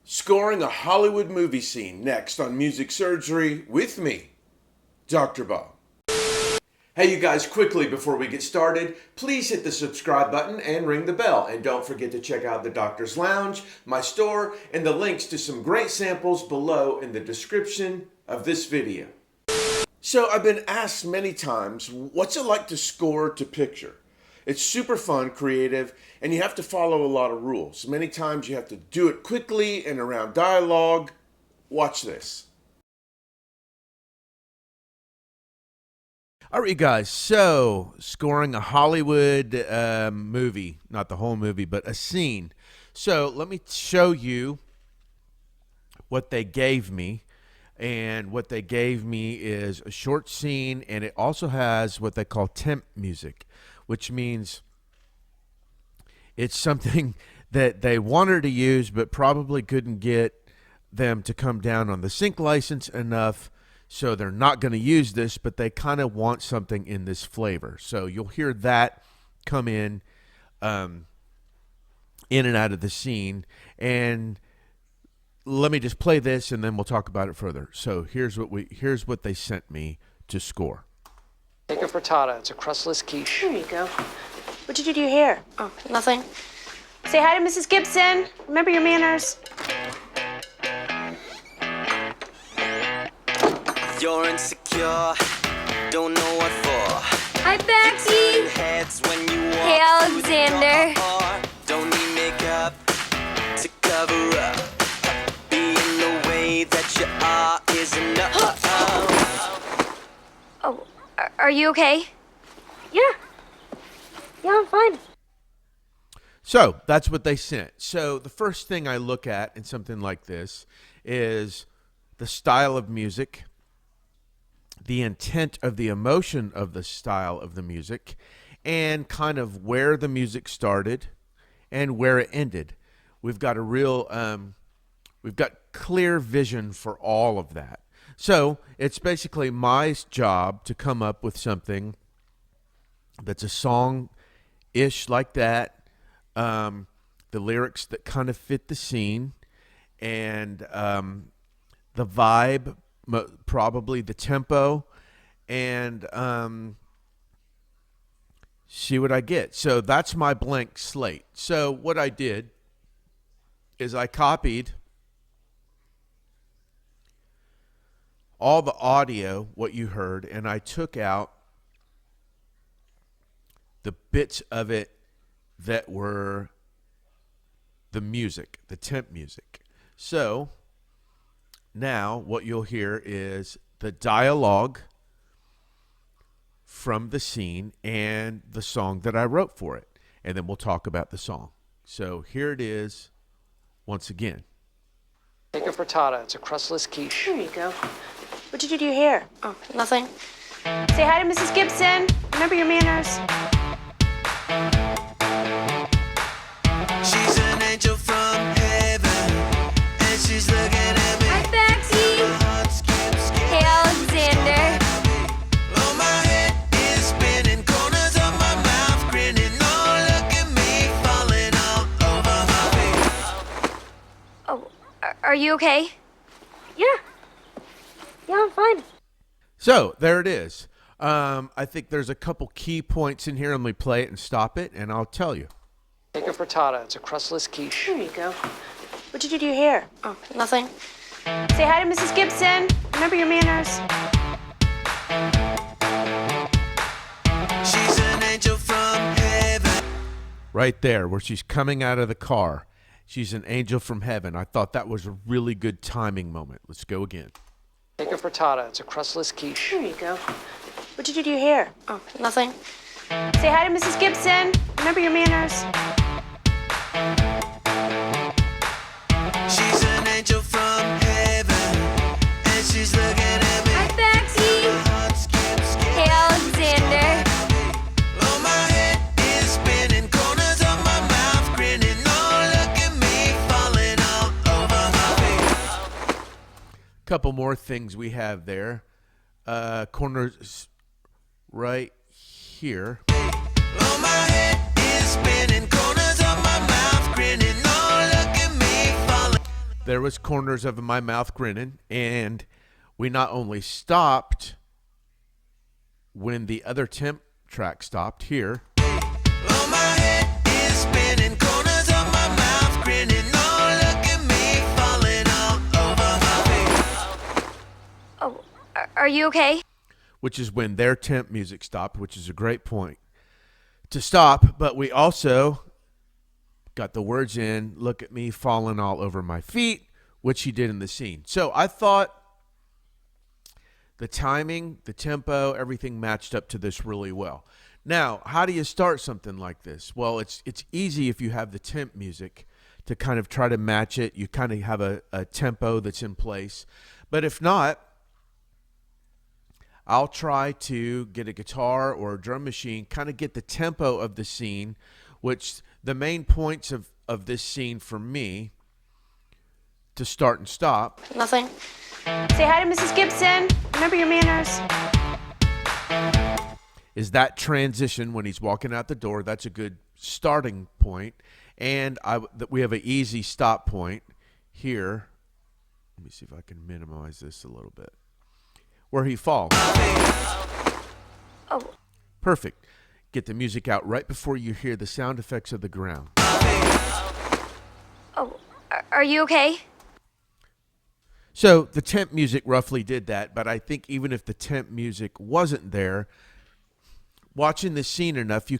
Scoring a Hollywood movie scene next on Music Surgery with me, Dr. Bob. Hey you guys, quickly before we get started, please hit the subscribe button and ring the bell. And don't forget to check out the Doctor's Lounge, my store, and the links to some great samples below in the description of this video. So I've been asked many times, what's it like to score to picture? It's super fun, creative, and you have to follow a lot of rules. Many times you have to do it quickly and around dialogue. Watch this. All right, you guys, so scoring a Hollywood movie, not the whole movie, but a scene. So let me show you what they gave me. And what they gave me is a short scene, and it also has what they call temp music, which means it's something that they wanted to use but probably couldn't get them to come down on the sync license enough, so they're not going to use this, but they kind of want something in this flavor. So you'll hear that come in and out of the scene. And let me just play this, and then we'll talk about it further. So here's what they sent me to score. Take a frittata. It's a crustless quiche. There you go. What'd you do to your hair? Oh, nothing. Say hi to Mrs. Gibson. Remember your manners. You're insecure, don't know what for. Hi, Becky. Heads when you walk Hey, Alexander. through the door. Don't need makeup to cover up. Being the way that you are is enough. Oh, are you okay? Yeah, I'm fine. So that's what they sent. So the first thing I look at in something like this is the style of music, the intent of the emotion of the style of the music, and kind of where the music started and where it ended. We've got we've got clear vision for all of that. So it's basically my job to come up with something that's a song-ish like that, the lyrics that kind of fit the scene, and the vibe, probably the tempo, and see what I get. So that's my blank slate. So what I did is I copied all the audio, what you heard, and I took out the bits of it that were the music, the temp music. So now what you'll hear is the dialogue from the scene and the song that I wrote for it. And then we'll talk about the song. So here it is once again. Take a frittata. It's a crustless quiche. There you go. What'd you do to your hair? Oh, nothing. Say hi to Mrs. Gibson. Remember your manners. She's an angel from heaven, and she's looking at me. Hi, Becky. My heart skips, Hey, Alexander. oh, my head is spinning, corners of my mouth grinning. Oh, look at me falling all over my feet. Oh, are you okay? Yeah, I'm fine. So there it is. I think there's a couple key points in here. Let me play it and stop it, and I'll tell you. Take a frittata. It's a crustless quiche. There you go. What'd you do to your hair? Oh, nothing. Say hi to Mrs. Gibson. Remember your manners. She's an angel from heaven. Right there, where she's coming out of the car. She's an angel from heaven. I thought that was a really good timing moment. Let's go again. Take a frittata. It's a crustless quiche. There you go. What'd you do to your hair? Oh, nothing. Say hi to Mrs. Gibson. Remember your manners. She's an angel from heaven, and she's looking at me. Hi, Becky. My heart skips, Hey, Alexander. oh, my head is spinning, corners of my mouth grinning. Oh, look at me falling all over my feet. Couple more things we have there. Corners right here. Oh, my head is spinning, corners of my mouth grinning. Oh, look at me falling. there was corners of my mouth grinning, and we not only stopped when the other temp track stopped here. Oh, my head is spinning, corners of my mouth grinning. Oh, look at me falling all over my feet. Oh, are you okay? Which is when their temp music stopped, which is a great point to stop. But we also got the words in, look at me falling all over my feet, which he did in the scene. So I thought the timing, the tempo, everything matched up to this really well. Now, how do you start something like this? Well, it's easy if you have the temp music to kind of try to match it. You kind of have a tempo that's in place. But if not, I'll try to get a guitar or a drum machine, kind of get the tempo of the scene, which the main points of this scene for me to start and stop. Nothing. Say hi to Mrs. Gibson. Remember your manners. Is that transition when he's walking out the door. That's a good starting point. And we have an easy stop point here. Let me see if I can minimize this a little bit. Where he falls. Oh, Perfect. Get the music out right before you hear the sound effects of the ground. oh, are you okay? So the temp music roughly did that, but I think even if the temp music wasn't there, watching the scene enough, you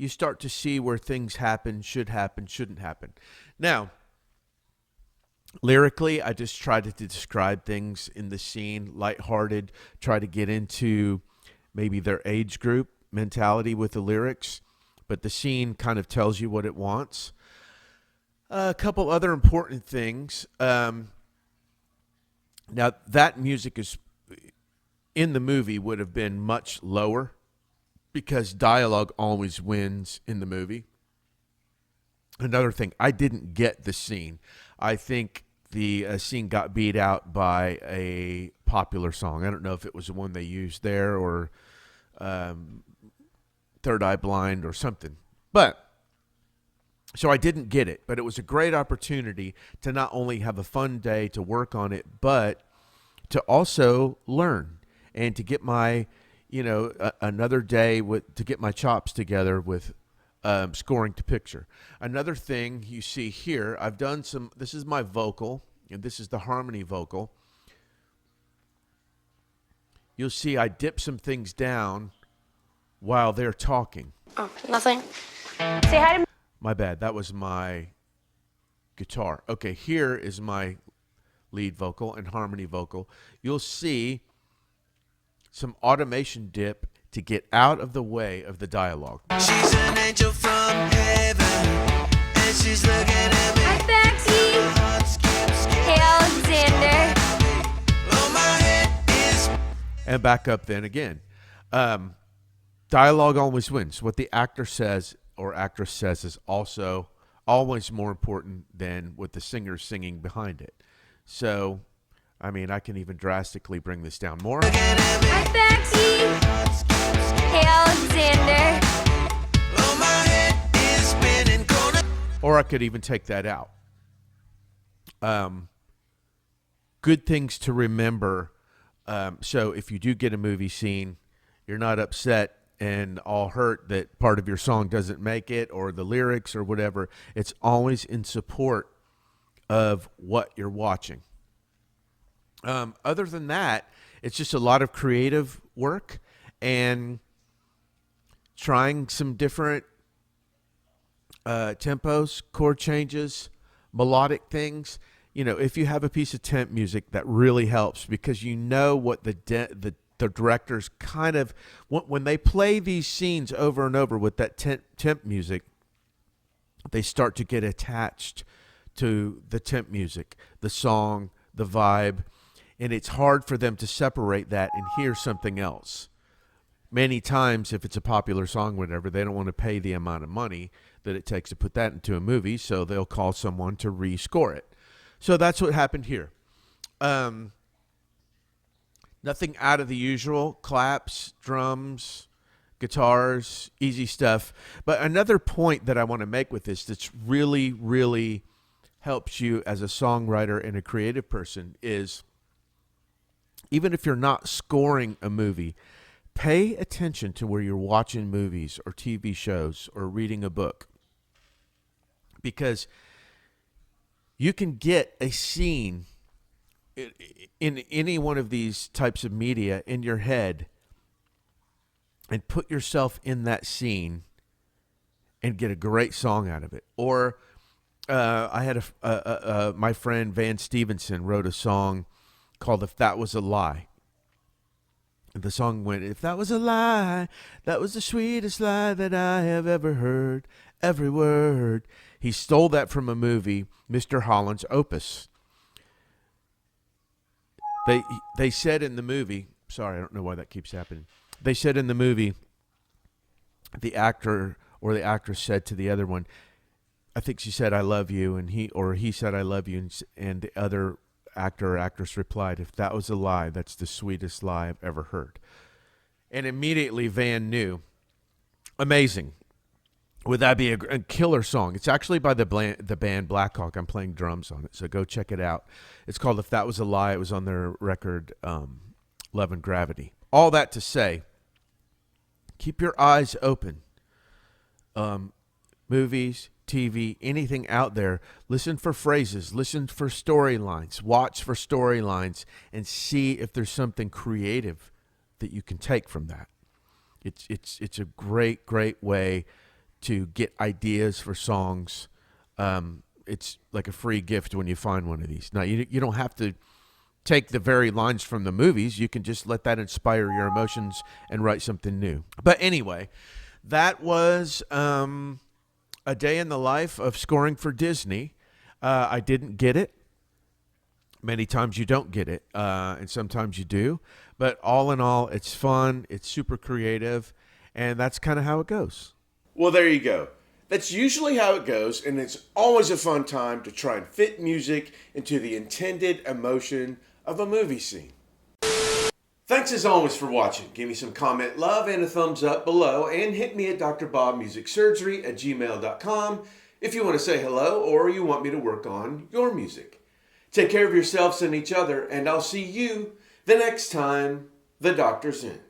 start to see where things happen, shouldn't happen. Now, lyrically, I just tried to describe things in the scene, lighthearted, try to get into maybe their age group mentality with the lyrics, but the scene kind of tells you what it wants. A couple other important things. Now, that music is in the movie would have been much lower because dialogue always wins in the movie. Another thing, I didn't get the scene. I think the scene got beat out by a popular song. I don't know if it was the one they used there or Third Eye Blind or something. So I didn't get it, but it was a great opportunity to not only have a fun day to work on it, but to also learn and to get my, another day to get my chops together with scoring to picture. Another thing you see here, this is my vocal, and this is the harmony vocal. You'll see I dip some things down while they're talking. Oh, nothing. Say hi to My bad. That was my guitar. Okay, here is my lead vocal and harmony vocal. You'll see some automation dip to get out of the way of the dialogue. She's an angel from heaven, and she's looking at me. Hi, Betsy. My heart skips. Hey, Alexander. Oh, my head is And back up then again. Dialogue always wins. What the actor says or actress says is also always more important than what the singer's singing behind it. So, I mean, I can even drastically bring this down more. Hi, Betsy. Hey, Alexander. oh, my head is spinning, corner. Or I could even take that out. Good things to remember. So if you do get a movie scene, you're not upset and all hurt that part of your song doesn't make it or the lyrics or whatever. It's always in support of what you're watching. Other than that, it's just a lot of creative work and trying some different tempos, chord changes, melodic things. If you have a piece of temp music, that really helps because you know what the directors kind of, when they play these scenes over and over with that temp music, they start to get attached to the temp music, the song, the vibe, and it's hard for them to separate that and hear something else. Many times, if it's a popular song, whatever, they don't want to pay the amount of money that it takes to put that into a movie, so they'll call someone to rescore it. So that's what happened here. Nothing out of the usual. Claps, drums, guitars, easy stuff. But another point that I want to make with this that's really, really helps you as a songwriter and a creative person is, even if you're not scoring a movie, pay attention to where you're watching movies or TV shows or reading a book. Because you can get a scene in any one of these types of media in your head and put yourself in that scene and get a great song out of it. Or I had my friend Van Stevenson wrote a song called "If That Was a Lie." And the song went, "If that was a lie, that was the sweetest lie that I have ever heard, every word." He stole that from a movie, Mr. Holland's Opus. They said in the movie, sorry, I don't know why that keeps happening. They said in the movie, the actor or the actress said to the other one, I think she said, "I love you," and he said, "I love you," and the other actor or actress replied, "If that was a lie, that's the sweetest lie I've ever heard." And immediately Van knew. Amazing. Would that be a killer song? It's actually by the band Black Hawk. I'm playing drums on it, so go check it out. It's called "If That Was a Lie." It was on their record, Love and Gravity. All that to say, keep your eyes open. Movies, TV, anything out there. Listen for phrases. Listen for storylines. Watch for storylines and see if there's something creative that you can take from that. It's a great way to get ideas for songs. It's like a free gift when you find one of these. Now, you don't have to take the very lines from the movies. You can just let that inspire your emotions and write something new. But anyway, that was a day in the life of scoring for Disney. I didn't get it. Many times you don't get it, and sometimes you do. But all in all, it's fun. It's super creative, and that's kind of how it goes. Well, there you go. That's usually how it goes, and it's always a fun time to try and fit music into the intended emotion of a movie scene. Thanks as always for watching. Give me some comment love and a thumbs up below, and hit me at drbobmusicsurgery@gmail.com if you want to say hello or you want me to work on your music. Take care of yourselves and each other, and I'll see you the next time the doctor's in.